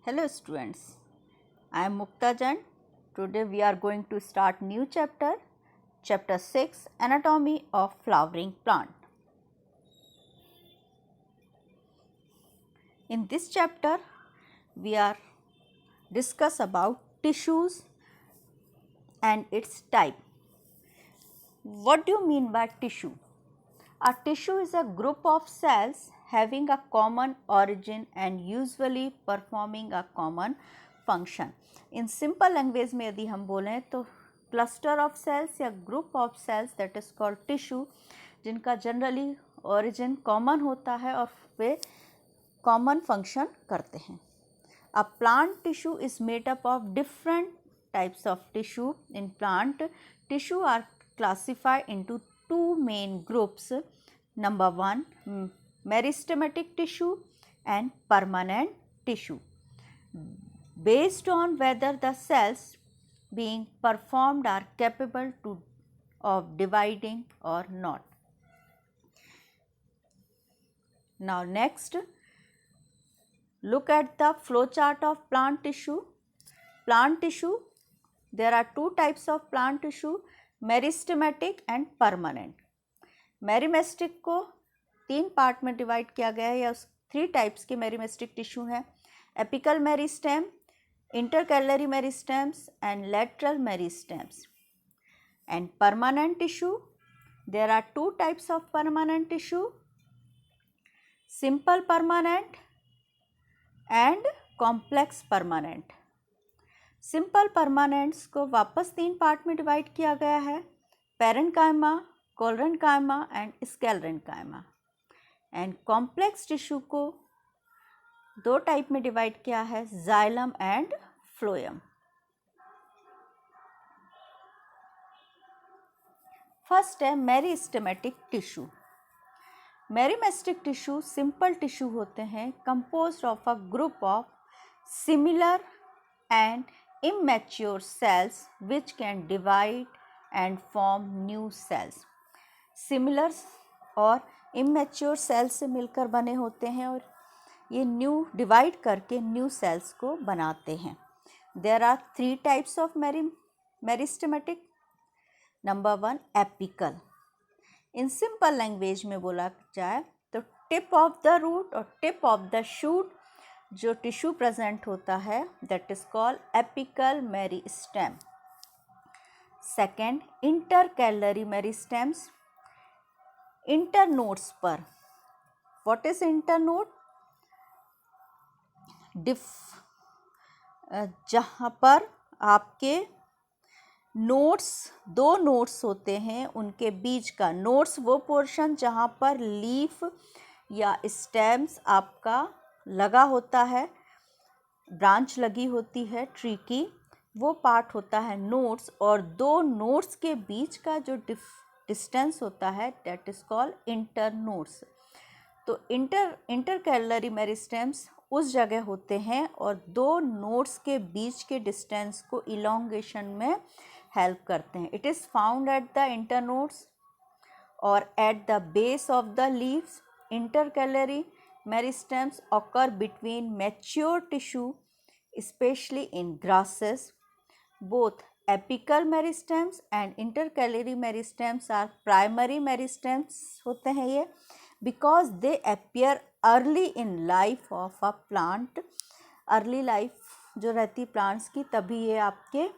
Hello students, I am Mukta Jain. Today we are going to start new chapter, chapter 6, Anatomy of Flowering Plant. In this chapter we are discuss about tissues and its type. What do you mean by tissue? A tissue is a group of cells having a common origin and usually performing a common function. In simple language में यदि हम बोलें तो cluster of cells या group of cells that is called tissue, जिनका generally origin common होता है और वे common function करते हैं. A plant tissue is made up of different types of tissue. In plant, tissue are classified into two main groups. Number one, meristematic tissue and permanent tissue, based on whether the cells being performed are capable of dividing or not. Now next, look at the flow chart of plant tissue. Plant tissue, there are two types of plant tissue, meristematic and permanent. मेरिमेस्टिक को तीन part में divide किया गया है या three types के meristematic tissue हैं, apical meristem, intercalary meristems and lateral meristems. And permanent tissue, there are two types of permanent tissue, simple permanent and complex permanent. Simple permanents को वापस तीन पार्ट में डिवाइड किया गया है, parenchyma, collenchyma and sclerenchyma. And complex tissue को दो type में डिवाइड किया है, जाइलम एंड फ्लोएम. फर्स्ट है meristematic tissue. Meristematic tissue simple tissue होते हैं, composed of a group of similar and immature cells which can divide and form new cells. Similar और immature cells से मिलकर बने होते हैं और ये न्यू डिवाइड करके न्यू सेल्स को बनाते हैं. There are three types of meristematic. Number one, apical. In simple language में बोला जाए तो टिप ऑफ द रूट और टिप ऑफ द शूट जो टिश्यू प्रेजेंट होता है that is called apical meristem. Second, intercalary meristems. Internodes पर, what is internode? जहाँ पर आपके नोड्स, दो नोड्स होते हैं, उनके बीच का नोड्स वो पोर्शन जहाँ पर लीफ या स्टेम्स आपका लगा होता है, ब्रांच लगी होती है ट्री की, वो पार्ट होता है नोड्स. और दो नोड्स के बीच का जो डिस्टेंस होता है दैट इज कॉल्ड इंटरनोड्स. तो इंटरकैलरी मेरिस्टेम्स उस जगह होते हैं और दो नोड्स के बीच के डिस्टेंस को इलोंगेशन में हेल्प करते हैं. It is found at the internodes और at the base of the leaves. Intercalary meristems occur between mature tissue, especially in grasses. Both apical meristems and intercalary meristems are primary meristems होते हैं ये, because they appear early in life of a plant. Early life जो रहती plants की, तभी ये आपके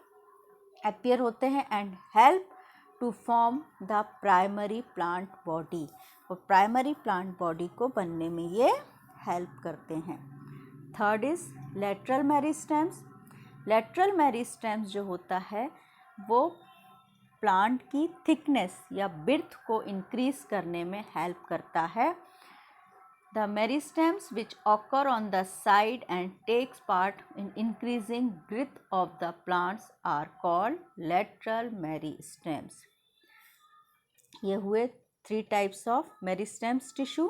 appear होते हैं and help to form the primary plant body. और प्राइमरी प्लांट बॉडी को बनने में ये हेल्प करते हैं. Third is lateral meristems. Lateral meristems जो होता है वो प्लांट की थिकनेस या बिर्थ को इंक्रीज करने में हेल्प करता है. The meristems which occur on the side and takes part in increasing growth of the plants are called lateral meristems. ये हुए three types of meristems tissue.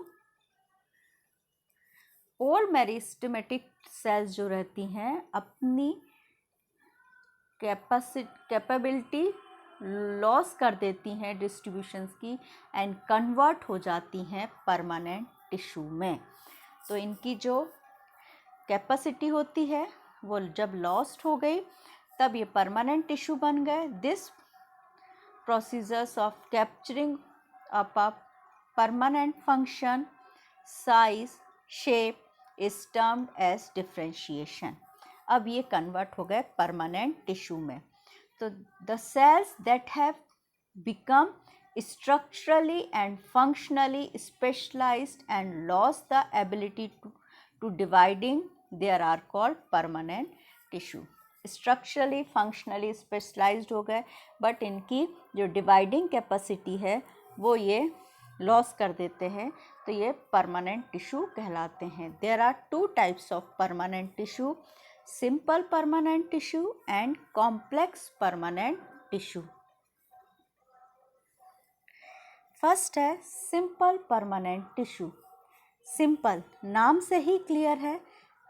All meristematic cells जो रहती हैं अपनी कैपेबिलिटी लॉस कर देती हैं डिस्ट्रीब्यूशंस की एंड कन्वर्ट हो जाती हैं परमानेंट टिश्यू में. तो इनकी जो कैपेसिटी होती है वो जब लॉस्ट हो गई तब ये परमानेंट टिश्यू बन गए। This procedures of capturing up a permanent function size shape is termed as differentiation. अब ये कन्वर्ट हो गए परमानेंट टिश्यू में। तो the cells that have become structurally and functionally specialized and lost the ability to dividing, there are called permanent tissue। structurally functionally specialized हो गए but इनकी जो डिवाइडिंग कैपेसिटी है वो ये लॉस कर देते हैं, तो ये परमानेंट टिश्यू कहलाते हैं। There are two types of permanent tissue, simple permanent tissue and complex permanent tissue. First है सिंपल परमानेंट टिश्यू। सिंपल नाम से ही क्लियर है,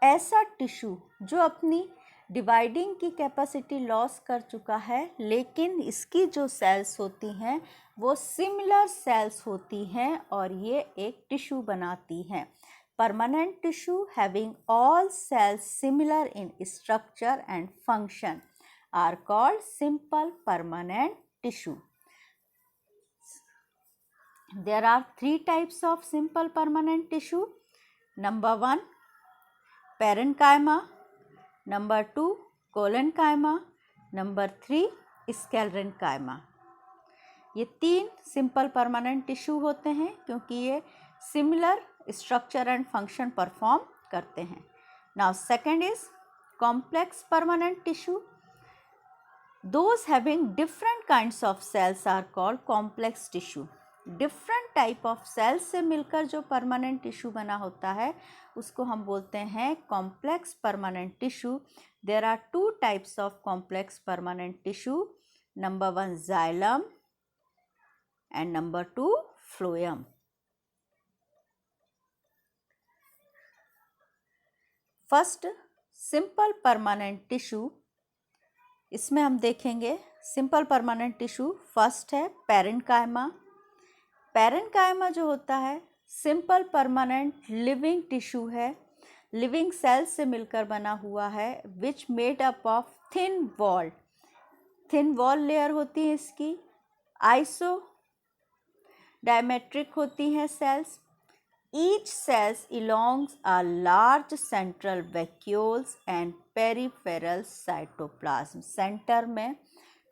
ऐसा टिश्यू जो अपनी डिवाइडिंग की कैपेसिटी लॉस कर चुका है लेकिन इसकी जो सेल्स होती हैं वो सिमिलर सेल्स होती हैं और ये एक टिश्यू बनाती हैं। Permanent tissue having all cells similar in structure and function are called simple permanent tissue. There are three types of simple permanent tissue. Number 1, parenchyma. Number 2, collenchyma. Number 3, sclerenchyma. ये 3 simple permanent tissue होते हैं क्योंकि ये similar structure and function perform करते हैं। Now second is complex permanent tissue. Those having different kinds of cells are called complex tissue। Different type of cells से मिलकर जो परमानेंट टिश्यू बना होता है उसको हम बोलते हैं complex permanent tissue. There are two types of complex permanent tissue, number 1 xylem and number 2 phloem. First simple permanent tissue, इसमें हम देखेंगे सिंपल परमानेंट टिश्यू। फर्स्ट है पैरेन्काइमा। पैरेन्काइमा जो होता है सिंपल परमानेंट लिविंग टिश्यू है, लिविंग सेल्स से मिलकर बना हुआ है, which made up of thin wall layer होती है इसकी, आइसो डायमेट्रिक होती हैं सेल्स। ईच सेल्स इलोंग्स a large central vacuoles and peripheral cytoplasm. Centre में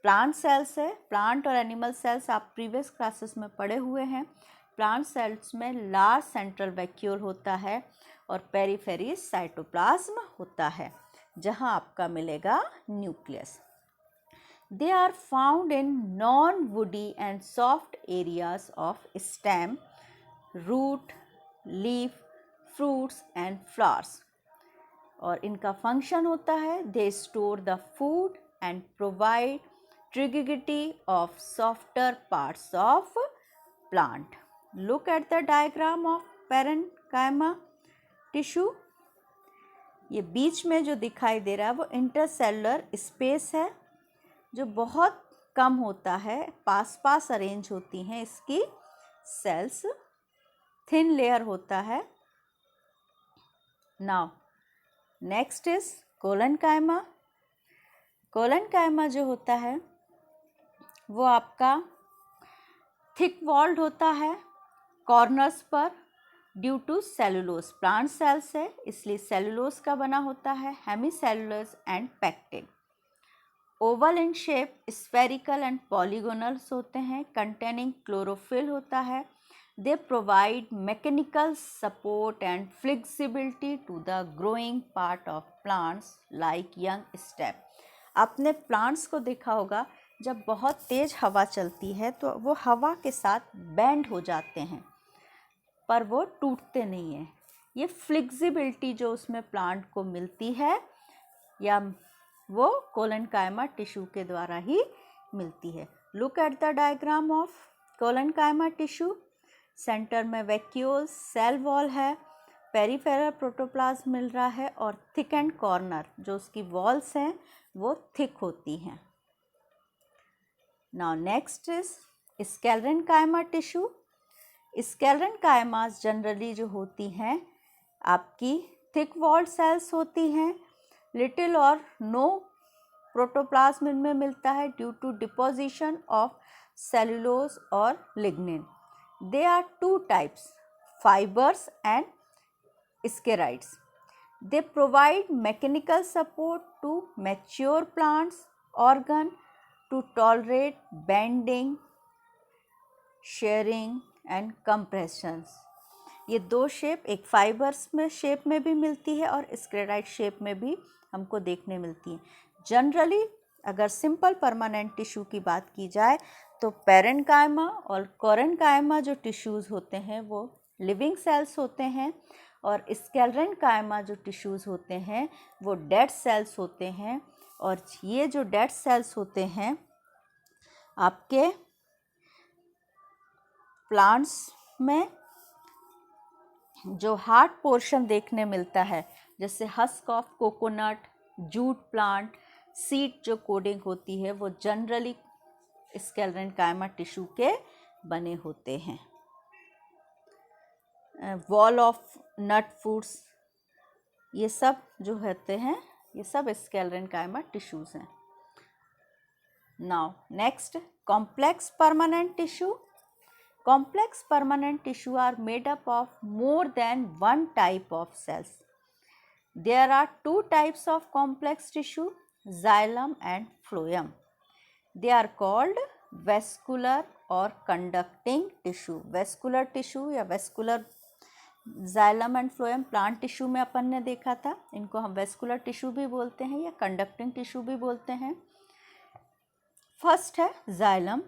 प्लांट सेल्स है, प्लांट और एनिमल सेल्स आप प्रीवियस क्लासेस में पढ़े हुए हैं। प्लांट सेल्स में लार्ज सेंट्रल वैक्यूल होता है और पेरिफेरी साइटोप्लाज्म होता है जहां आपका मिलेगा nucleus. They are found in non woody and soft areas of stem, root, leaf, fruits and flowers. और इनका फंक्शन होता है they store the food and provide trigidity of softer parts of plant. Look at the diagram of parenchyma tissue। ये बीच में जो दिखाई दे रहा है वो इंटरसेलुलर स्पेस है जो बहुत कम होता है, पास पास अरेंज होती हैं इसकी सेल्स, थिन लेयर होता है। Now next is collenchyma. Collenchyma जो होता है वो आपका थिक वॉल्ड होता है कॉर्नर्स पर due to cellulose. Plant cells है इसलिए सेलुलोज का बना होता है, hemicellulose and pectin. Oval in shape, spherical and polygonals होते हैं, कंटेनिंग क्लोरोफिल होता है। They provide mechanical support and flexibility to the growing part of plants like young stem. आपने प्लांट्स को देखा होगा जब बहुत तेज़ हवा चलती है तो वो हवा के साथ बैंड हो जाते हैं पर वो टूटते नहीं हैं। ये फ्लेक्सिबिलिटी जो उसमें प्लांट को मिलती है या वो कोलेनकाइमा टिश्यू के द्वारा ही मिलती है। Look at the diagram of collenchyma tissue. Centre में वैक्यूल सेल वॉल है, पेरिफेरल प्रोटोप्लाज्म मिल रहा है और थिक एंड कॉर्नर जो उसकी वॉल्स हैं वो थिक होती हैं। Now next is sclerenchyma tissue. Sclerenchymas generally जो होती हैं आपकी थिक वॉल्ड सेल्स होती हैं। लिटिल और नो प्रोटोप्लाज्म इनमें मिलता है due to deposition of cellulose और lignin. They are two types, fibres and sclereids. They provide mechanical support to mature plants organ to tolerate bending, shearing and compressions. ये दो shape, एक fibres में shape में भी मिलती है और स्क्लेराइड शेप में भी हमको देखने मिलती है। जनरली अगर सिंपल परमानेंट टिश्यू की बात की जाए तो पेरेन्काइमा और कोरेन्काइमा जो टिश्यूज़ होते हैं वो लिविंग सेल्स होते हैं, और स्क्लेरेन्काइमा जो टिश्यूज़ होते हैं वो डेड सेल्स होते हैं। और ये जो डेड सेल्स होते हैं आपके प्लांट्स में जो हार्ड पोर्शन देखने मिलता है, जैसे husk of coconut, jute plant, seed जो कोडिंग होती है वो जनरली स्क्लेरेन्काइमा टिश्यू के बने होते हैं। वॉल ऑफ नट फ्रूट्स, ये सब जो होते हैं ये सब स्क्लेरेन्काइमा टिश्यूज़ हैं। Now next, complex permanent tissue. Complex permanent tissue are made up of more than one type of cells. There are two types of complex tissue, xylem and phloem. They are called vascular और conducting tissue. Vascular tissue या vascular, xylem and phloem plant tissue में अपन ने देखा था, इनको हम vascular tissue भी बोलते हैं या कंडक्टिंग टिश्यू भी बोलते हैं। फर्स्ट है xylem.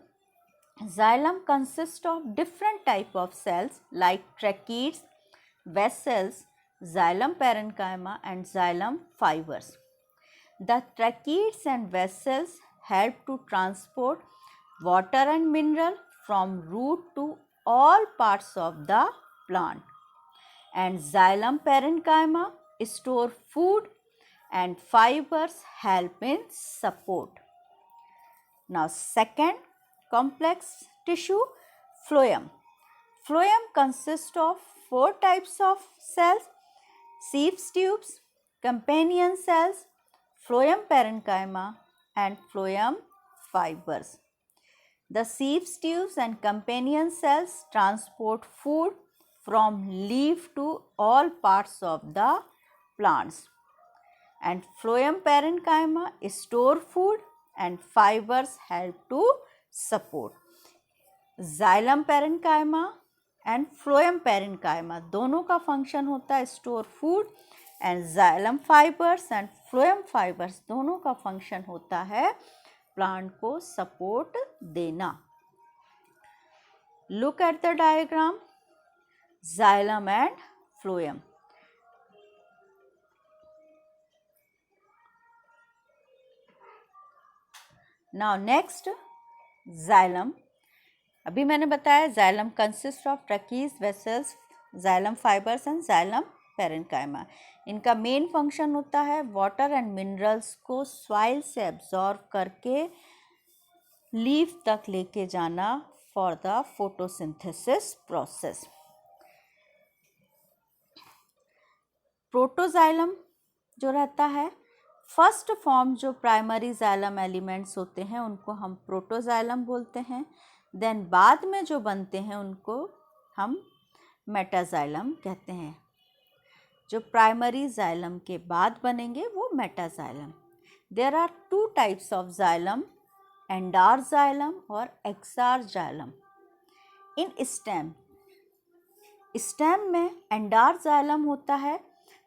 Xylem consist of different type of cells like tracheids, vessels, xylem parenchyma and xylem fibres. The tracheids and vessels help to transport water and mineral from root to all parts of the plant. And xylem parenchyma store food and fibers help in support. Now second complex tissue, phloem. Phloem consists of 4 types of cells: Sheaves tubes, companion cells, phloem parenchyma and phloem fibers. The sheaves tubes and companion cells transport food from leaf to all parts of the plants, and phloem parenchyma store food and fibers help to support. Xylem parenchyma and phloem parenchyma दोनों का function होता है store food, and xylem fibres and phloem fibres दोनों का function होता है plant को support देना। Look at the diagram, xylem and phloem. Now next xylem. अभी मैंने बताया xylem consist of tracheids, vessels, xylem fibres and xylem parenchyma. इनका मेन फंक्शन होता है वाटर एंड मिनरल्स को सॉइल से एब्जॉर्ब करके लीफ तक लेके जाना for the photosynthesis process. Protoxylem जो रहता है, फर्स्ट फॉर्म जो प्राइमरी जाइलम एलिमेंट्स होते हैं उनको हम प्रोटोजाइलम बोलते हैं। देन बाद में जो बनते हैं उनको हम मेटाजाइलम कहते हैं। जो प्राइमरी जाइलम के बाद बनेंगे वो metaxylem. There are 2 types of xylem, endarch xylem और exarch xylem. In stem, stem में एंडार जाइलम होता है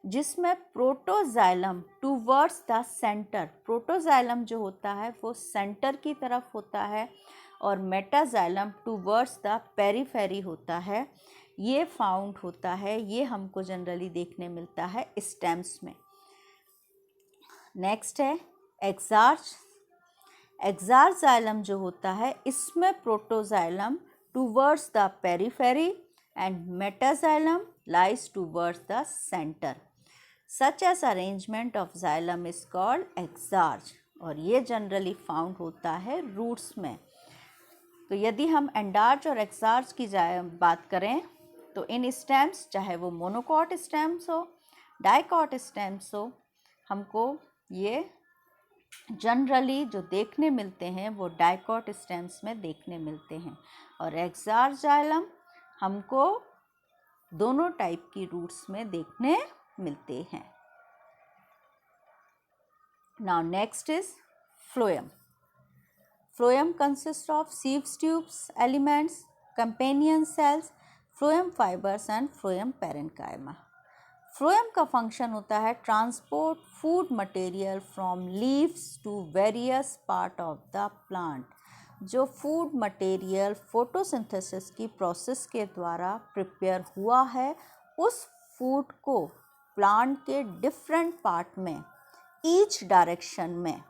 जिसमें protoxylem towards the centre, protoxylem जो होता है वो सेंटर की तरफ होता है, और मेटाजाइलम टूवर्ड्स द पेरीफेरी होता है। ये फाउंड होता है, ये हमको जनरली देखने मिलता है स्टेम्स में। नेक्स्ट है एक्सार्च। एक्सार जाइलम जो होता है इसमें protoxylem towards the periphery and metaxylem lies towards the centre. Such as arrangement of xylem is called exarch, और ये जनरली फाउंड होता है रूट्स में। तो यदि हम एंडार्च और एक्सार्च की बात करें तो इन स्टेम्स, चाहे वो मोनोकॉट स्टेम्स हो, डाइकॉट स्टेम्स तो हमको ये जनरली जो देखने मिलते हैं वो डाइकॉट स्टेम्स में देखने मिलते हैं, और एक्सारजाइलम हमको दोनों टाइप की रूट्स में देखने मिलते हैं। Now next is phloem. Phloem consist of sieves tubes elements, companion cells, phloem fibres and phloem parenchyma. Phloem का फंक्शन होता है transport food material from leaves to various part of the plant. जो food material photosynthesis की process के द्वारा prepare हुआ है उस फूड को प्लांट के डिफरेंट पार्ट में ईच डायरेक्शन में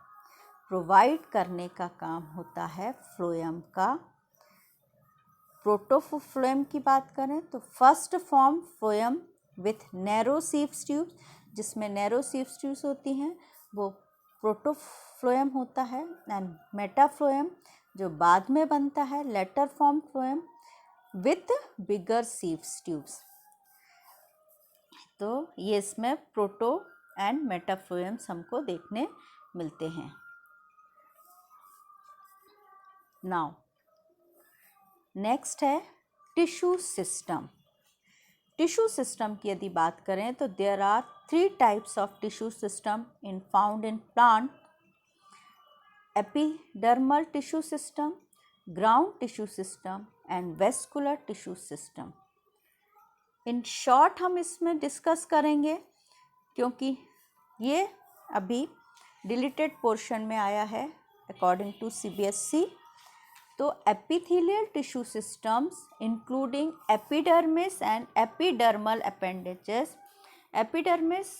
प्रोवाइड करने का काम होता है फ्लोएम का। प्रोटोफ्लोएम की बात करें तो first form phloem with narrow sieves tubes, जिसमें नैरो सीव्स ट्यूब्स होती हैं वो प्रोटोफ्लोएम होता है, एंड मेटाफ्लोएम जो बाद में बनता है later form phloem with bigger sieves tubes. तो ये इसमें प्रोटो एंड मेटाफ्लोएम्स हमको देखने मिलते हैं। नाउ नेक्स्ट है टिश्यू सिस्टम। टिश्यू सिस्टम की यदि बात करें तो there are 3 types of tissue system in found in plant: epidermal tissue system, ground tissue system and vascular tissue system. In short हम इसमें डिस्कस करेंगे क्योंकि ये अभी डिलीटेड पोर्शन में आया है अकॉर्डिंग टू CBSE। तो epithelial tissue systems including epidermis and epidermal appendages. Epidermis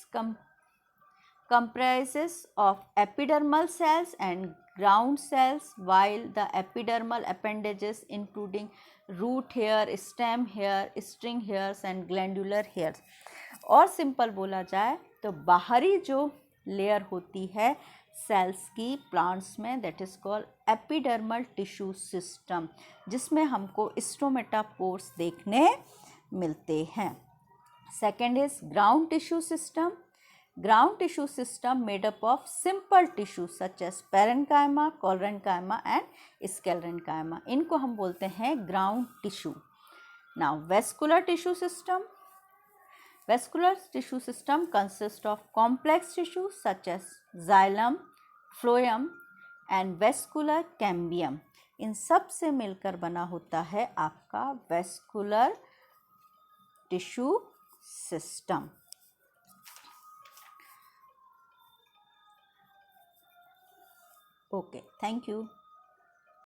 comprises of epidermal cells and ground cells, while the epidermal appendages including root hair, stem hair, string hairs and glandular hairs. और simple बोला जाए तो बाहरी जो layer होती है sales की plants में that is called epidermal tissue system, जिसमें हमको स्टोमेटापोर्स देखने मिलते हैं। Second is ground tissue system. Ground tissue system made up of simple tissue such as parenchyma, collenchyma and sclerenchyma. इनको हम बोलते हैं ground tissue. Now vascular tissue system. Vascular tissue system consists of complex tissue such as xylem, phloem and vascular cambium. इन सब से मिलकर बना होता है आपका vascular tissue system. Okay, thank you.